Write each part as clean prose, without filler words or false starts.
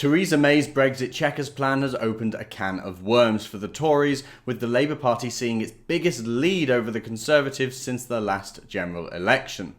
Theresa May's Brexit Chequers plan has opened a can of worms for the Tories, with the Labour Party seeing its biggest lead over the Conservatives since the last general election.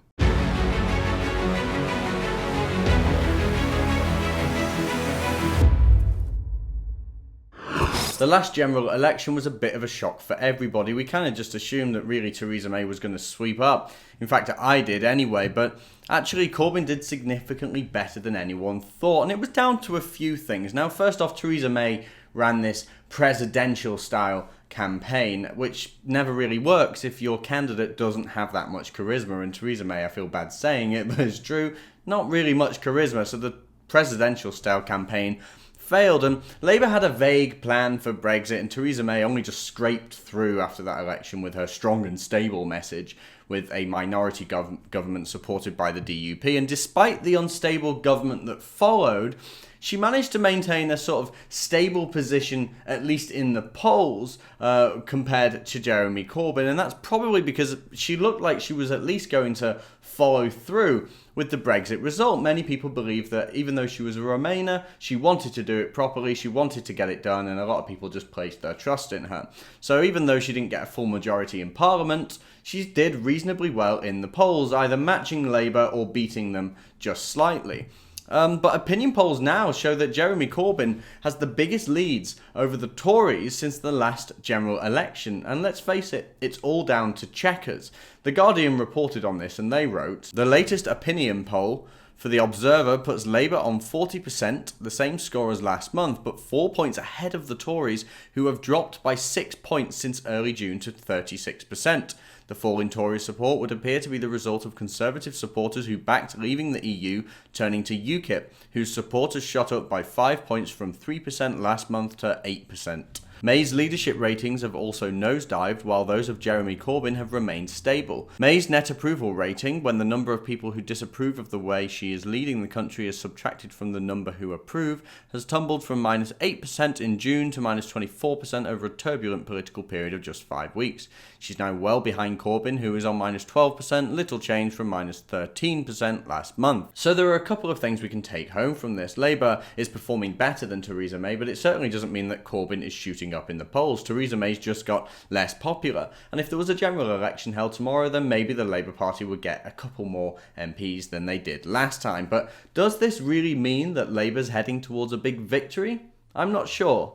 The last general election was a bit of a shock for everybody. We kind of just assumed that really Theresa May was going to sweep up. In fact, I did anyway, but actually Corbyn did significantly better than anyone thought, and it was down to a few things. Now, first off, Theresa May ran this presidential-style campaign, which never really works if your candidate doesn't have that much charisma, and Theresa May, I feel bad saying it, but it's true, not really much charisma, so the presidential-style campaign failed, and Labour had a vague plan for Brexit, and Theresa May only just scraped through after that election with her strong and stable message with a minority government supported by the DUP, and despite the unstable government that followed, she managed to maintain a sort of stable position, at least in the polls, compared to Jeremy Corbyn, and that's probably because she looked like she was at least going to follow through with the Brexit result. Many people believe that even though she was a Remainer, she wanted to do it properly, she wanted to get it done, and a lot of people just placed their trust in her. So even though she didn't get a full majority in Parliament, she did reasonably well in the polls, either matching Labour or beating them just slightly. But opinion polls now show that Jeremy Corbyn has the biggest leads over the Tories since the last general election. And let's face it, it's all down to Chequers. The Guardian reported on this and they wrote, "The latest opinion poll for The Observer puts Labour on 40%, the same score as last month, but 4 points ahead of the Tories, who have dropped by 6 points since early June to 36%. The fall in Tory support would appear to be the result of Conservative supporters who backed leaving the EU turning to UKIP, whose support has shot up by 5 points from 3% last month to 8%. May's leadership ratings have also nosedived, while those of Jeremy Corbyn have remained stable. May's net approval rating, when the number of people who disapprove of the way she is leading the country is subtracted from the number who approve, has tumbled from -8% in June to -24% over a turbulent political period of just 5 weeks. She's now well behind Corbyn, who is on -12%, little change from -13% last month. So there are a couple of things we can take home from this. Labour is performing better than Theresa May, but it certainly doesn't mean that Corbyn is shooting up in the polls. Theresa May's just got less popular, and if there was a general election held tomorrow, then maybe the Labour Party would get a couple more MPs than they did last time. But does this really mean that Labour's heading towards a big victory? I'm not sure.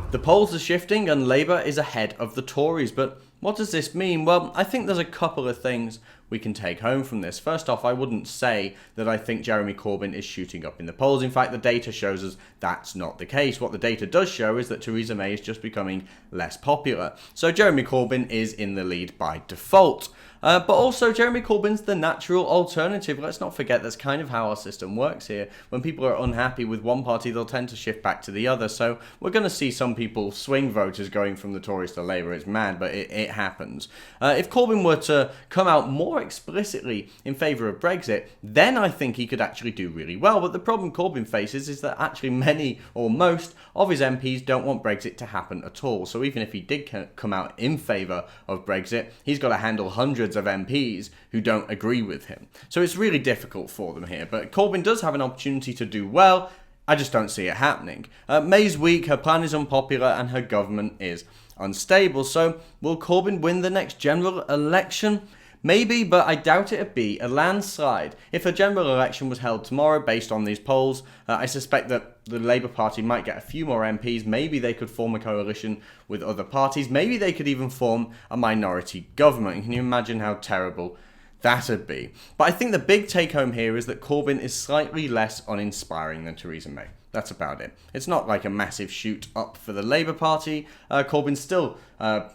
The polls are shifting and Labour is ahead of the Tories, but what does this mean? Well, I think there's a couple of things we can take home from this. First off, I wouldn't say that I think Jeremy Corbyn is shooting up in the polls. In fact, the data shows us that's not the case. What the data does show is that Theresa May is just becoming less popular. So Jeremy Corbyn is in the lead by default. But also, Jeremy Corbyn's the natural alternative. Let's not forget that's kind of how our system works here. When people are unhappy with one party, they'll tend to shift back to the other. So we're going to see some people, swing voters, going from the Tories to Labour. It's mad, but it happens. If Corbyn were to come out more explicitly in favour of Brexit, then I think he could actually do really well. But the problem Corbyn faces is that actually many or most of his MPs don't want Brexit to happen at all. So even if he did come out in favour of Brexit, he's got to handle hundreds of MPs who don't agree with him. So it's really difficult for them here. But Corbyn does have an opportunity to do well. I just don't see it happening. May's weak, her plan is unpopular, and her government is unstable. So will Corbyn win the next general election? Maybe, but I doubt it'd be a landslide. If a general election was held tomorrow based on these polls, I suspect that the Labour Party might get a few more MPs. Maybe they could form a coalition with other parties. Maybe they could even form a minority government. Can you imagine how terrible that'd be? But I think the big take home here is that Corbyn is slightly less uninspiring than Theresa May. That's about it. It's not like a massive shoot up for the Labour Party. Corbyn's still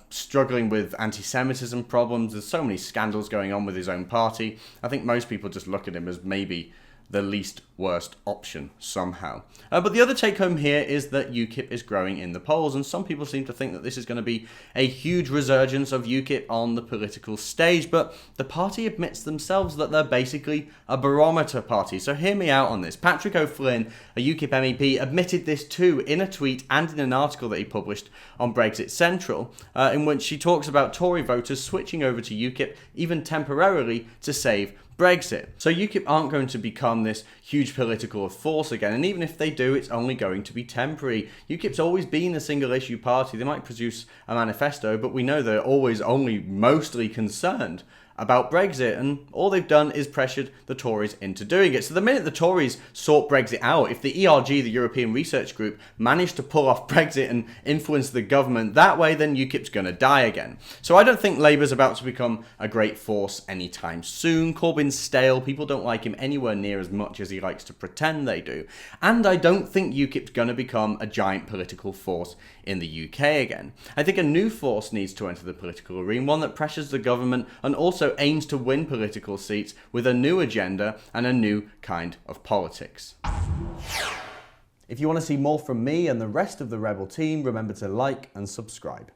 struggling with anti-Semitism problems. There's so many scandals going on with his own party. I think most people just look at him as maybe the least worst option somehow. But the other take home here is that UKIP is growing in the polls, and some people seem to think that this is going to be a huge resurgence of UKIP on the political stage, but the party admits themselves that they're basically a barometer party. So hear me out on this. Patrick O'Flynn, a UKIP MEP, admitted this too in a tweet and in an article that he published on Brexit Central, in which he talks about Tory voters switching over to UKIP, even temporarily, to save Brexit. So UKIP aren't going to become this huge political force again, and even if they do, it's only going to be temporary. UKIP's always been a single issue party. They might produce a manifesto, but we know they're always only mostly concerned about Brexit, and all they've done is pressured the Tories into doing it. So the minute the Tories sort Brexit out, if the ERG, the European Research Group, managed to pull off Brexit and influence the government that way, then UKIP's going to die again. So I don't think Labour's about to become a great force anytime soon. Corbyn's stale. People don't like him anywhere near as much as he likes to pretend they do. And I don't think UKIP's going to become a giant political force in the UK again. I think a new force needs to enter the political arena, one that pressures the government and also aims to win political seats with a new agenda and a new kind of politics. If you want to see more from me and the rest of the Rebel team, remember to like and subscribe.